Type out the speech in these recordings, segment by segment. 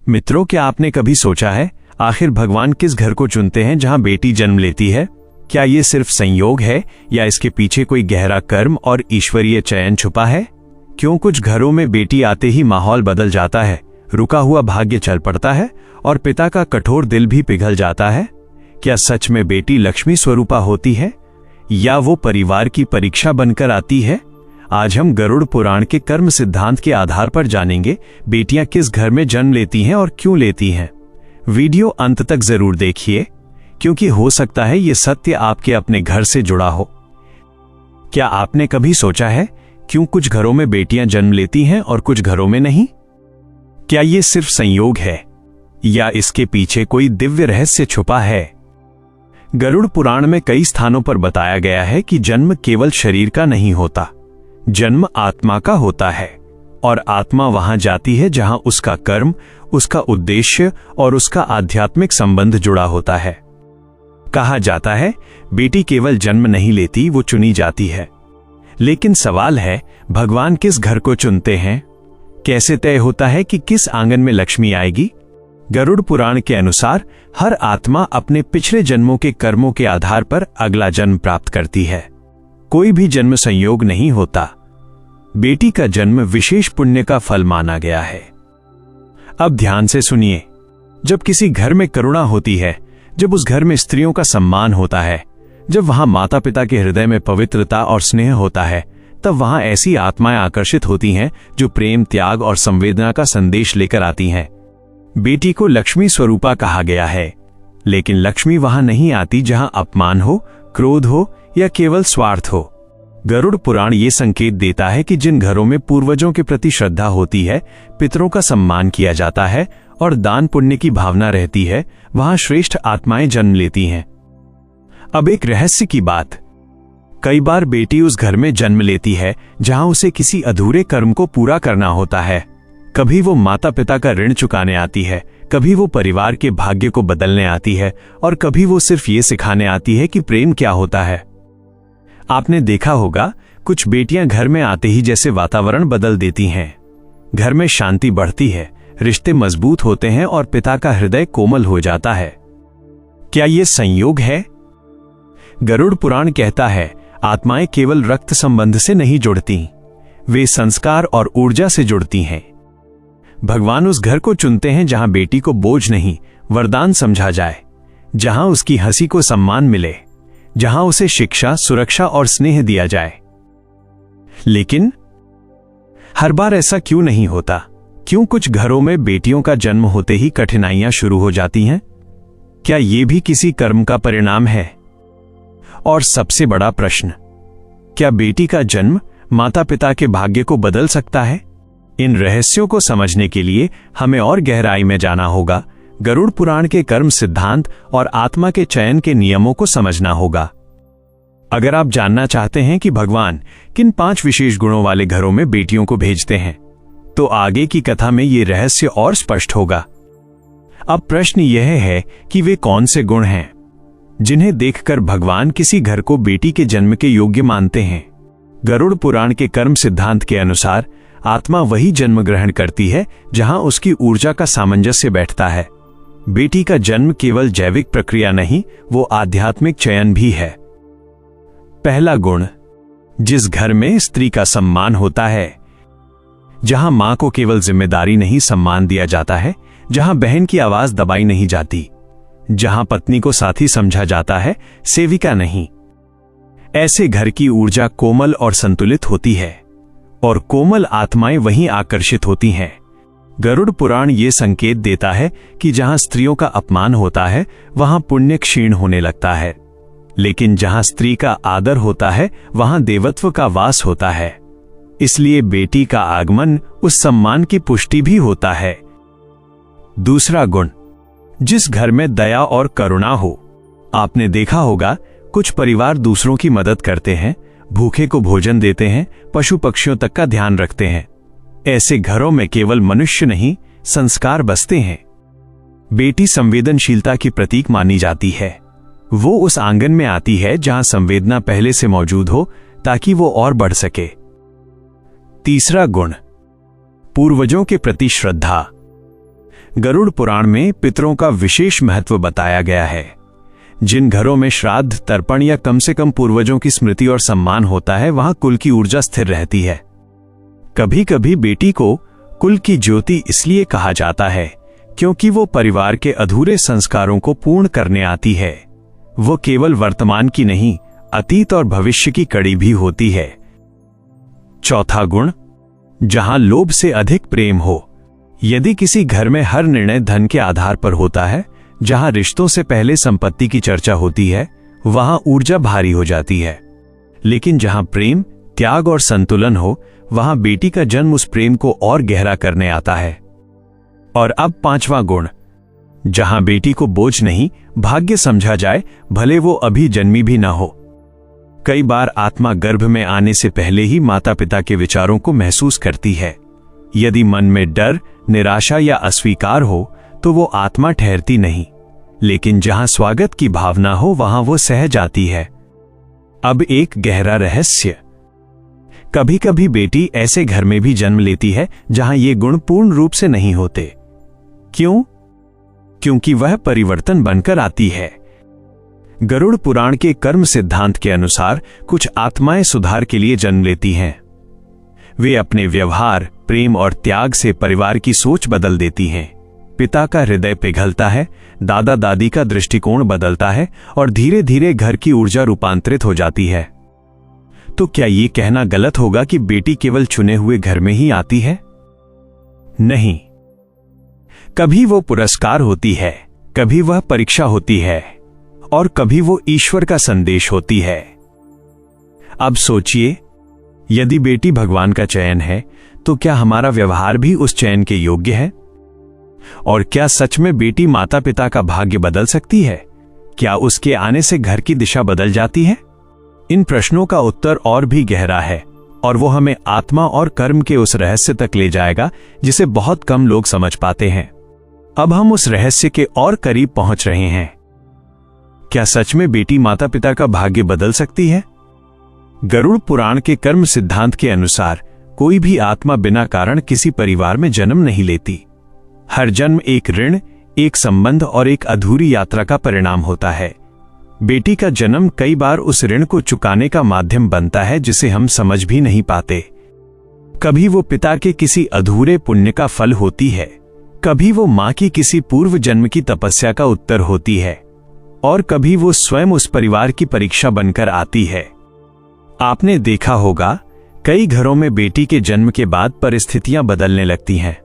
मित्रों, क्या आपने कभी सोचा है आखिर भगवान किस घर को चुनते हैं जहां बेटी जन्म लेती है? क्या ये सिर्फ संयोग है या इसके पीछे कोई गहरा कर्म और ईश्वरीय चयन छुपा है? क्यों कुछ घरों में बेटी आते ही माहौल बदल जाता है, रुका हुआ भाग्य चल पड़ता है और पिता का कठोर दिल भी पिघल जाता है? क्या सच में बेटी लक्ष्मी स्वरूपा होती है या वो परिवार की परीक्षा बनकर आती है? आज हम गरुड़ पुराण के कर्म सिद्धांत के आधार पर जानेंगे बेटियां किस घर में जन्म लेती हैं और क्यों लेती हैं। वीडियो अंत तक जरूर देखिए, क्योंकि हो सकता है ये सत्य आपके अपने घर से जुड़ा हो। क्या आपने कभी सोचा है क्यों कुछ घरों में बेटियां जन्म लेती हैं और कुछ घरों में नहीं? क्या ये सिर्फ संयोग है या इसके पीछे कोई दिव्य रहस्य छुपा है? गरुड़ पुराण में कई स्थानों पर बताया गया है कि जन्म केवल शरीर का नहीं होता, जन्म आत्मा का होता है और आत्मा वहां जाती है जहां उसका कर्म, उसका उद्देश्य और उसका आध्यात्मिक संबंध जुड़ा होता है। कहा जाता है बेटी केवल जन्म नहीं लेती, वो चुनी जाती है। लेकिन सवाल है, भगवान किस घर को चुनते हैं? कैसे तय होता है कि किस आंगन में लक्ष्मी आएगी? गरुड़ पुराण के अनुसार हर आत्मा अपने पिछले जन्मों के कर्मों के आधार पर अगला जन्म प्राप्त करती है। कोई भी जन्म संयोग नहीं होता। बेटी का जन्म विशेष पुण्य का फल माना गया है। अब ध्यान से सुनिए। जब किसी घर में करुणा होती है, जब उस घर में स्त्रियों का सम्मान होता है, जब वहां माता पिता के हृदय में पवित्रता और स्नेह होता है, तब वहां ऐसी आत्माएं आकर्षित होती हैं जो प्रेम, त्याग और संवेदना का संदेश लेकर आती हैं। बेटी को लक्ष्मी स्वरूपा कहा गया है, लेकिन लक्ष्मी वहां नहीं आती जहां अपमान हो, क्रोध हो या केवल स्वार्थ हो। गरुड़ पुराण ये संकेत देता है कि जिन घरों में पूर्वजों के प्रति श्रद्धा होती है, पितरों का सम्मान किया जाता है और दान पुण्य की भावना रहती है, वहां श्रेष्ठ आत्माएं जन्म लेती हैं। अब एक रहस्य की बात, कई बार बेटी उस घर में जन्म लेती है जहां उसे किसी अधूरे कर्म को पूरा करना होता है। कभी वो माता पिता का ऋण चुकाने आती है, कभी वो परिवार के भाग्य को बदलने आती है और कभी वो सिर्फ ये सिखाने आती है कि प्रेम क्या होता है। आपने देखा होगा कुछ बेटियां घर में आते ही जैसे वातावरण बदल देती हैं। घर में शांति बढ़ती है, रिश्ते मजबूत होते हैं और पिता का हृदय कोमल हो जाता है। क्या ये संयोग है? गरुड़ पुराण कहता है आत्माएं केवल रक्त संबंध से नहीं जुड़ती, वे संस्कार और ऊर्जा से जुड़ती हैं। भगवान उस घर को चुनते हैं जहां बेटी को बोझ नहीं, वरदान समझा जाए, जहां उसकी हंसी को सम्मान मिले, जहां उसे शिक्षा, सुरक्षा और स्नेह दिया जाए। लेकिन हर बार ऐसा क्यों नहीं होता? क्यों कुछ घरों में बेटियों का जन्म होते ही कठिनाइयां शुरू हो जाती हैं? क्या यह भी किसी कर्म का परिणाम है? और सबसे बड़ा प्रश्न, क्या बेटी का जन्म माता पिता के भाग्य को बदल सकता है? इन रहस्यों को समझने के लिए हमें और गहराई में जाना होगा। गरुड़ पुराण के कर्म सिद्धांत और आत्मा के चयन के नियमों को समझना होगा। अगर आप जानना चाहते हैं कि भगवान किन 5 विशेष गुणों वाले घरों में बेटियों को भेजते हैं, तो आगे की कथा में ये रहस्य और स्पष्ट होगा। अब प्रश्न यह है कि वे कौन से गुण हैं जिन्हें देखकर भगवान किसी घर को बेटी के जन्म के योग्य मानते हैं। गरुड़ पुराण के कर्म सिद्धांत के अनुसार आत्मा वही जन्म ग्रहण करती है जहां उसकी ऊर्जा का सामंजस्य बैठता है। बेटी का जन्म केवल जैविक प्रक्रिया नहीं, वो आध्यात्मिक चयन भी है। पहला गुण, जिस घर में स्त्री का सम्मान होता है, जहां मां को केवल जिम्मेदारी नहीं सम्मान दिया जाता है, जहां बहन की आवाज दबाई नहीं जाती, जहां पत्नी को साथी समझा जाता है, सेविका नहीं। ऐसे घर की ऊर्जा कोमल और संतुलित होती है और कोमल आत्माएं वहीं आकर्षित होती हैं। गरुड़ पुराण ये संकेत देता है कि जहां स्त्रियों का अपमान होता है, वहां पुण्य क्षीण होने लगता है, लेकिन जहां स्त्री का आदर होता है, वहां देवत्व का वास होता है। इसलिए बेटी का आगमन उस सम्मान की पुष्टि भी होता है। दूसरा गुण, जिस घर में दया और करुणा हो। आपने देखा होगा कुछ परिवार दूसरों की मदद करते हैं, भूखे को भोजन देते हैं, पशु पक्षियों तक का ध्यान रखते हैं। ऐसे घरों में केवल मनुष्य नहीं, संस्कार बसते हैं। बेटी संवेदनशीलता की प्रतीक मानी जाती है। वो उस आंगन में आती है जहां संवेदना पहले से मौजूद हो, ताकि वो और बढ़ सके। तीसरा गुण, पूर्वजों के प्रति श्रद्धा। गरुड़ पुराण में पितरों का विशेष महत्व बताया गया है। जिन घरों में श्राद्ध, तर्पण या कम से कम पूर्वजों की स्मृति और सम्मान होता है, वहां कुल की ऊर्जा स्थिर रहती है। कभी कभी बेटी को कुल की ज्योति इसलिए कहा जाता है क्योंकि वो परिवार के अधूरे संस्कारों को पूर्ण करने आती है। वो केवल वर्तमान की नहीं, अतीत और भविष्य की कड़ी भी होती है। चौथा गुण, जहां लोभ से अधिक प्रेम हो। यदि किसी घर में हर निर्णय धन के आधार पर होता है, जहां रिश्तों से पहले संपत्ति की चर्चा होती है, वहां ऊर्जा भारी हो जाती है। लेकिन जहां प्रेम, त्याग और संतुलन हो, वहां बेटी का जन्म उस प्रेम को और गहरा करने आता है। और अब पांचवा गुण, जहां बेटी को बोझ नहीं, भाग्य समझा जाए, भले वो अभी जन्मी भी ना हो। कई बार आत्मा गर्भ में आने से पहले ही माता पिता के विचारों को महसूस करती है। यदि मन में डर, निराशा या अस्वीकार हो तो वो आत्मा ठहरती नहीं, लेकिन जहां स्वागत की भावना हो वहां वो सह जाती है। अब एक गहरा रहस्य, कभी कभी बेटी ऐसे घर में भी जन्म लेती है जहां ये गुण पूर्ण रूप से नहीं होते। क्यों? क्योंकि वह परिवर्तन बनकर आती है। गरुड़ पुराण के कर्म सिद्धांत के अनुसार कुछ आत्माएं सुधार के लिए जन्म लेती हैं। वे अपने व्यवहार, प्रेम और त्याग से परिवार की सोच बदल देती हैं। पिता का हृदय पिघलता है, दादा दादी का दृष्टिकोण बदलता है और धीरे धीरे घर की ऊर्जा रूपांतरित हो जाती है। तो क्या ये कहना गलत होगा कि बेटी केवल चुने हुए घर में ही आती है? नहीं, कभी वो पुरस्कार होती है, कभी वह परीक्षा होती है और कभी वो ईश्वर का संदेश होती है। अब सोचिए, यदि बेटी भगवान का चयन है तो क्या हमारा व्यवहार भी उस चयन के योग्य है? और क्या सच में बेटी माता पिता का भाग्य बदल सकती है? क्या उसके आने से घर की दिशा बदल जाती है? इन प्रश्नों का उत्तर और भी गहरा है और वो हमें आत्मा और कर्म के उस रहस्य तक ले जाएगा जिसे बहुत कम लोग समझ पाते हैं। अब हम उस रहस्य के और करीब पहुंच रहे हैं। क्या सच में बेटी माता पिता का भाग्य बदल सकती है? गरुड़ पुराण के कर्म सिद्धांत के अनुसार कोई भी आत्मा बिना कारण किसी परिवार में जन्म नहीं लेती। हर जन्म एक ऋण, एक संबंध और एक अधूरी यात्रा का परिणाम होता है। बेटी का जन्म कई बार उस ऋण को चुकाने का माध्यम बनता है जिसे हम समझ भी नहीं पाते। कभी वो पिता के किसी अधूरे पुण्य का फल होती है, कभी वो मां की किसी पूर्व जन्म की तपस्या का उत्तर होती है और कभी वो स्वयं उस परिवार की परीक्षा बनकर आती है। आपने देखा होगा, कई घरों में बेटी के जन्म के बाद परिस्थितियां बदलने लगती हैं।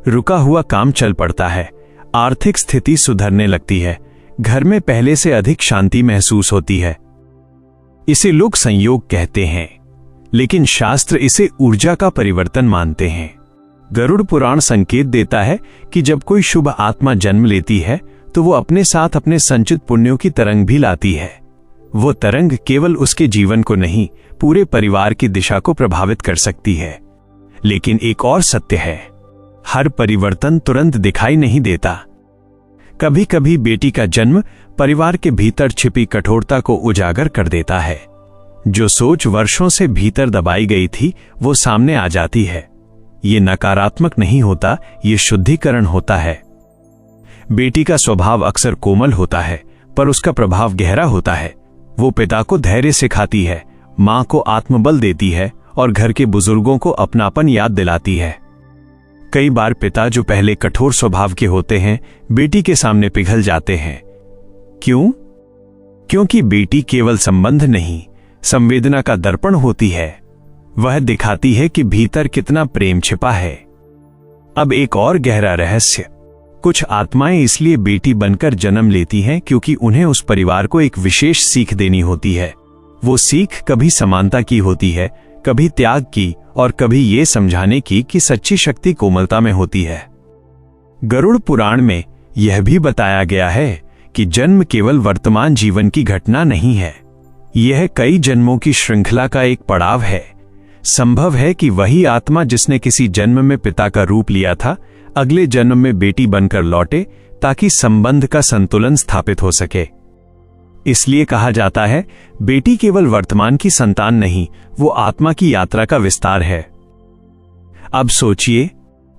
रुका हुआ काम चल पड़ता है, आर्थिक स्थिति सुधरने लगती है, घर में पहले से अधिक शांति महसूस होती है। इसे लोग संयोग कहते हैं, लेकिन शास्त्र इसे ऊर्जा का परिवर्तन मानते हैं। गरुड़ पुराण संकेत देता है कि जब कोई शुभ आत्मा जन्म लेती है तो वो अपने साथ अपने संचित पुण्यों की तरंग भी लाती है। वो तरंग केवल उसके जीवन को नहीं, पूरे परिवार की दिशा को प्रभावित कर सकती है। लेकिन एक और सत्य है, हर परिवर्तन तुरंत दिखाई नहीं देता। कभी कभी बेटी का जन्म परिवार के भीतर छिपी कठोरता को उजागर कर देता है। जो सोच वर्षों से भीतर दबाई गई थी वो सामने आ जाती है। ये नकारात्मक नहीं होता, ये शुद्धिकरण होता है। बेटी का स्वभाव अक्सर कोमल होता है, पर उसका प्रभाव गहरा होता है। वो पिता को धैर्य सिखाती है, मां को आत्मबल देती है और घर के बुजुर्गों को अपनापन याद दिलाती है। कई बार पिता जो पहले कठोर स्वभाव के होते हैं, बेटी के सामने पिघल जाते हैं। क्यों? क्योंकि बेटी केवल संबंध नहीं, संवेदना का दर्पण होती है। वह दिखाती है कि भीतर कितना प्रेम छिपा है। अब एक और गहरा रहस्य, कुछ आत्माएं इसलिए बेटी बनकर जन्म लेती हैं क्योंकि उन्हें उस परिवार को एक विशेष सीख देनी होती है। वो सीख कभी समानता की होती है, कभी त्याग की और कभी ये समझाने की कि सच्ची शक्ति कोमलता में होती है। गरुड़ पुराण में यह भी बताया गया है कि जन्म केवल वर्तमान जीवन की घटना नहीं है, यह कई जन्मों की श्रृंखला का एक पड़ाव है। संभव है कि वही आत्मा जिसने किसी जन्म में पिता का रूप लिया था, अगले जन्म में बेटी बनकर लौटे ताकि संबंध का संतुलन स्थापित हो सके। इसलिए कहा जाता है, बेटी केवल वर्तमान की संतान नहीं, वो आत्मा की यात्रा का विस्तार है। अब सोचिए,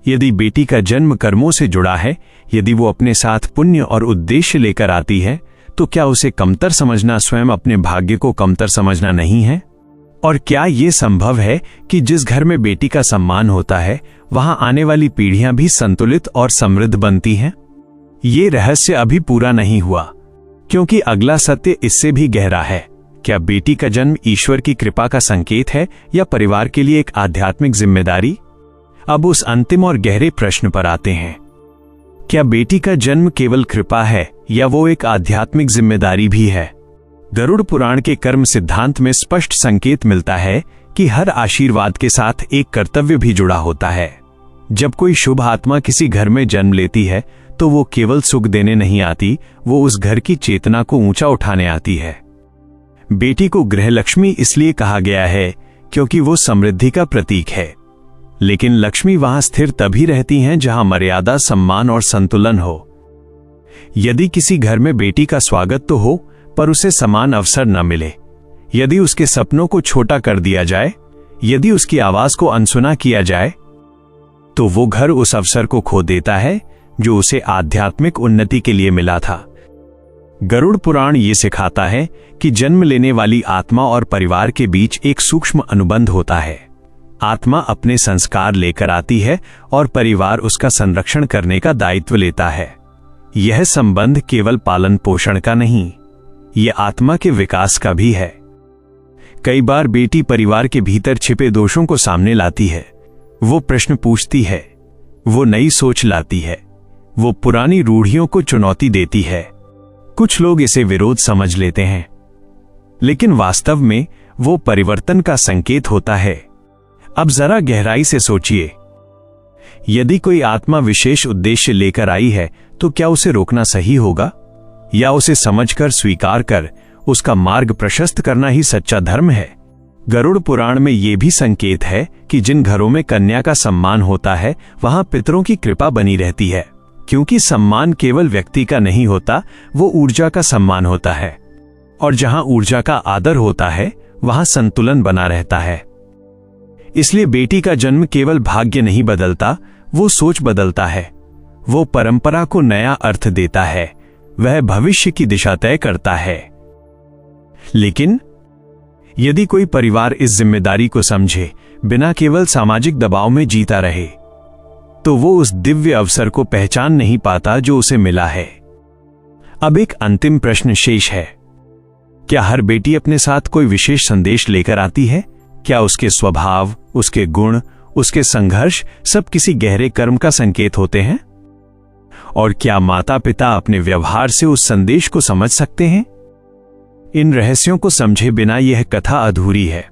यदि बेटी का जन्म कर्मों से जुड़ा है, यदि वो अपने साथ पुण्य और उद्देश्य लेकर आती है, तो क्या उसे कमतर समझना स्वयं अपने भाग्य को कमतर समझना नहीं है? और क्या ये संभव है कि जिस घर में बेटी का सम्मान होता है वहां आने वाली पीढ़ियां भी संतुलित और समृद्ध बनती हैं? ये रहस्य अभी पूरा नहीं हुआ, क्योंकि अगला सत्य इससे भी गहरा है। क्या बेटी का जन्म ईश्वर की कृपा का संकेत है या परिवार के लिए एक आध्यात्मिक जिम्मेदारी? अब उस अंतिम और गहरे प्रश्न पर आते हैं। क्या बेटी का जन्म केवल कृपा है या वो एक आध्यात्मिक जिम्मेदारी भी है? गरुड़ पुराण के कर्म सिद्धांत में स्पष्ट संकेत मिलता है कि हर आशीर्वाद के साथ एक कर्तव्य भी जुड़ा होता है। जब कोई शुभ आत्मा किसी घर में जन्म लेती है तो वो केवल सुख देने नहीं आती, वो उस घर की चेतना को ऊंचा उठाने आती है। बेटी को गृहलक्ष्मी इसलिए कहा गया है क्योंकि वो समृद्धि का प्रतीक है, लेकिन लक्ष्मी वहां स्थिर तभी रहती हैं जहां मर्यादा, सम्मान और संतुलन हो। यदि किसी घर में बेटी का स्वागत तो हो पर उसे समान अवसर न मिले, यदि उसके सपनों को छोटा कर दिया जाए, यदि उसकी आवाज को अनसुना किया जाए, तो वो घर उस अवसर को खो देता है जो उसे आध्यात्मिक उन्नति के लिए मिला था। गरुड़ पुराण ये सिखाता है कि जन्म लेने वाली आत्मा और परिवार के बीच एक सूक्ष्म अनुबंध होता है। आत्मा अपने संस्कार लेकर आती है और परिवार उसका संरक्षण करने का दायित्व लेता है। यह संबंध केवल पालन पोषण का नहीं, यह आत्मा के विकास का भी है। कई बार बेटी परिवार के भीतर छिपे दोषों को सामने लाती है। वो प्रश्न पूछती है, वो नई सोच लाती है, वो पुरानी रूढ़ियों को चुनौती देती है। कुछ लोग इसे विरोध समझ लेते हैं, लेकिन वास्तव में वो परिवर्तन का संकेत होता है। अब जरा गहराई से सोचिए, यदि कोई आत्मा विशेष उद्देश्य लेकर आई है तो क्या उसे रोकना सही होगा, या उसे समझकर स्वीकार कर उसका मार्ग प्रशस्त करना ही सच्चा धर्म है? गरुड़ पुराण में यह भी संकेत है कि जिन घरों में कन्या का सम्मान होता है वहां पितरों की कृपा बनी रहती है, क्योंकि सम्मान केवल व्यक्ति का नहीं होता, वो ऊर्जा का सम्मान होता है। और जहां ऊर्जा का आदर होता है वहां संतुलन बना रहता है। इसलिए बेटी का जन्म केवल भाग्य नहीं बदलता, वो सोच बदलता है, वो परंपरा को नया अर्थ देता है, वह भविष्य की दिशा तय करता है। लेकिन यदि कोई परिवार इस जिम्मेदारी को समझे, बिना केवल सामाजिक दबाव में जीता रहे, तो वो उस दिव्य अवसर को पहचान नहीं पाता जो उसे मिला है। अब एक अंतिम प्रश्न शेष है, क्या हर बेटी अपने साथ कोई विशेष संदेश लेकर आती है? क्या उसके स्वभाव, उसके गुण, उसके संघर्ष सब किसी गहरे कर्म का संकेत होते हैं? और क्या माता पिता अपने व्यवहार से उस संदेश को समझ सकते हैं? इन रहस्यों को समझे बिना यह कथा अधूरी है।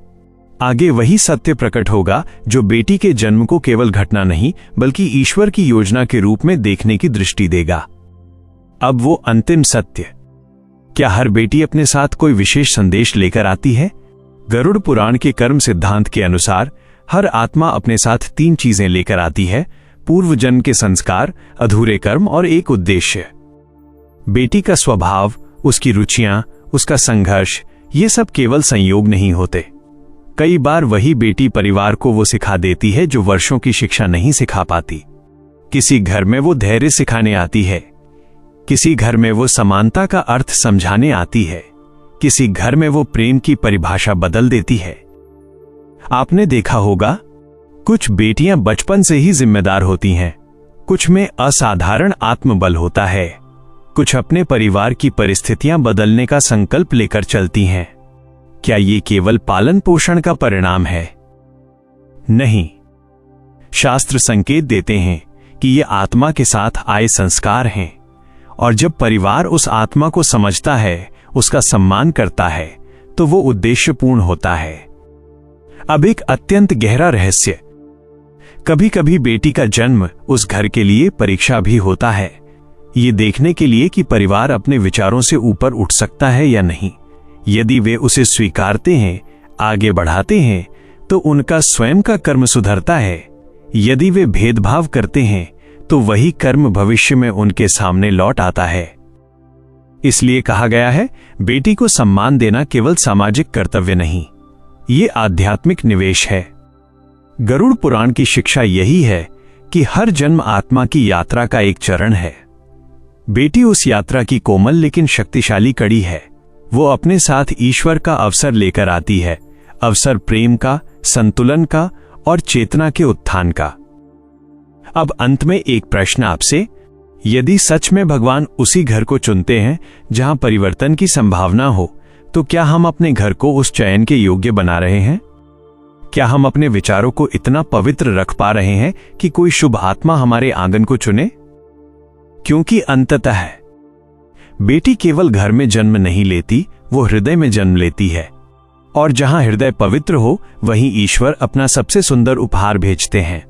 आगे वही सत्य प्रकट होगा जो बेटी के जन्म को केवल घटना नहीं बल्कि ईश्वर की योजना के रूप में देखने की दृष्टि देगा। अब वो अंतिम सत्य, क्या हर बेटी अपने साथ कोई विशेष संदेश लेकर आती है? गरुड़ पुराण के कर्म सिद्धांत के अनुसार हर आत्मा अपने साथ 3 चीजें लेकर आती है: पूर्व जन्म के संस्कार, अधूरे कर्म और एक उद्देश्य। बेटी का स्वभाव, उसकी रुचियां, उसका संघर्ष, ये सब केवल संयोग नहीं होते। कई बार वही बेटी परिवार को वो सिखा देती है जो वर्षों की शिक्षा नहीं सिखा पाती। किसी घर में वो धैर्य सिखाने आती है, किसी घर में वो समानता का अर्थ समझाने आती है, किसी घर में वो प्रेम की परिभाषा बदल देती है। आपने देखा होगा, कुछ बेटियां बचपन से ही जिम्मेदार होती हैं, कुछ में असाधारण आत्मबल होता है, कुछ अपने परिवार की परिस्थितियां बदलने का संकल्प लेकर चलती हैं। क्या ये केवल पालन पोषण का परिणाम है? नहीं, शास्त्र संकेत देते हैं कि ये आत्मा के साथ आए संस्कार हैं, और जब परिवार उस आत्मा को समझता है, उसका सम्मान करता है, तो वो उद्देश्यपूर्ण होता है। अब एक अत्यंत गहरा रहस्य, कभी कभी बेटी का जन्म उस घर के लिए परीक्षा भी होता है, ये देखने के लिए कि परिवार अपने विचारों से ऊपर उठ सकता है या नहीं। यदि वे उसे स्वीकारते हैं, आगे बढ़ाते हैं, तो उनका स्वयं का कर्म सुधरता है। यदि वे भेदभाव करते हैं, तो वही कर्म भविष्य में उनके सामने लौट आता है। इसलिए कहा गया है, बेटी को सम्मान देना केवल सामाजिक कर्तव्य नहीं, ये आध्यात्मिक निवेश है। गरुड़ पुराण की शिक्षा यही है कि हर जन्म आत्मा की यात्रा का एक चरण है। बेटी उस यात्रा की कोमल लेकिन शक्तिशाली कड़ी है। वो अपने साथ ईश्वर का अवसर लेकर आती है, अवसर प्रेम का, संतुलन का और चेतना के उत्थान का। अब अंत में एक प्रश्न आपसे, यदि सच में भगवान उसी घर को चुनते हैं जहां परिवर्तन की संभावना हो, तो क्या हम अपने घर को उस चयन के योग्य बना रहे हैं? क्या हम अपने विचारों को इतना पवित्र रख पा रहे हैं कि कोई शुभ आत्मा हमारे आंगन को चुने? क्योंकि अंततः बेटी केवल घर में जन्म नहीं लेती, वो हृदय में जन्म लेती है। और जहां हृदय पवित्र हो, वहीं ईश्वर अपना सबसे सुंदर उपहार भेजते हैं।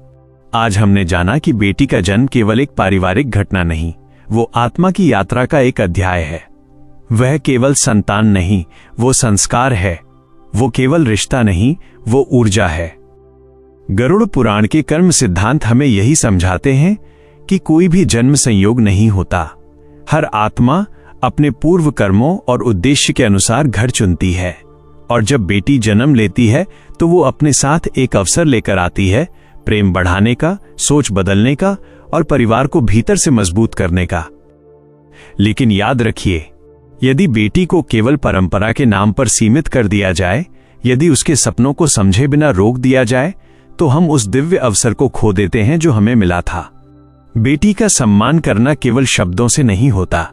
आज हमने जाना कि बेटी का जन्म केवल एक पारिवारिक घटना नहीं, वो आत्मा की यात्रा का एक अध्याय है। वह केवल संतान नहीं, वो संस्कार है। वो केवल रिश्ता नहीं, वो ऊर्जा है। गरुड़ पुराण के कर्म सिद्धांत हमें यही समझाते हैं कि कोई भी जन्म संयोग नहीं होता। हर आत्मा अपने पूर्व कर्मों और उद्देश्य के अनुसार घर चुनती है। और जब बेटी जन्म लेती है तो वो अपने साथ एक अवसर लेकर आती है, प्रेम बढ़ाने का, सोच बदलने का और परिवार को भीतर से मजबूत करने का। लेकिन याद रखिए, यदि बेटी को केवल परंपरा के नाम पर सीमित कर दिया जाए, यदि उसके सपनों को समझे बिना रोक दिया जाए, तो हम उस दिव्य अवसर को खो देते हैं जो हमें मिला था। बेटी का सम्मान करना केवल शब्दों से नहीं होता,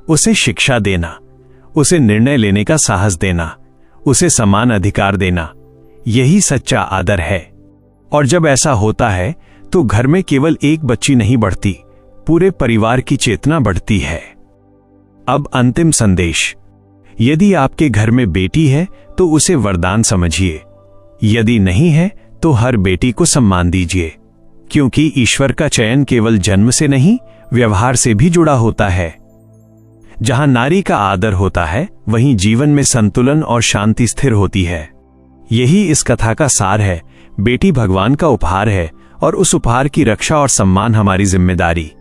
उसे शिक्षा देना, उसे निर्णय लेने का साहस देना, उसे समान अधिकार देना, यही सच्चा आदर है। और जब ऐसा होता है तो घर में केवल एक बच्ची नहीं बढ़ती, पूरे परिवार की चेतना बढ़ती है। अब अंतिम संदेश, यदि आपके घर में बेटी है तो उसे वरदान समझिए, यदि नहीं है तो हर बेटी को सम्मान दीजिए, क्योंकि ईश्वर का चयन केवल जन्म से नहीं, व्यवहार से भी जुड़ा होता है। जहां नारी का आदर होता है, वहीं जीवन में संतुलन और शांति स्थिर होती है। यही इस कथा का सार है। बेटी भगवान का उपहार है और उस उपहार की रक्षा और सम्मान हमारी जिम्मेदारी।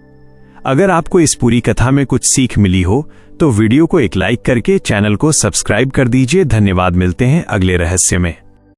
अगर आपको इस पूरी कथा में कुछ सीख मिली हो तो वीडियो को एक लाइक करके चैनल को सब्सक्राइब कर दीजिए। धन्यवाद। मिलते हैं अगले रहस्य में।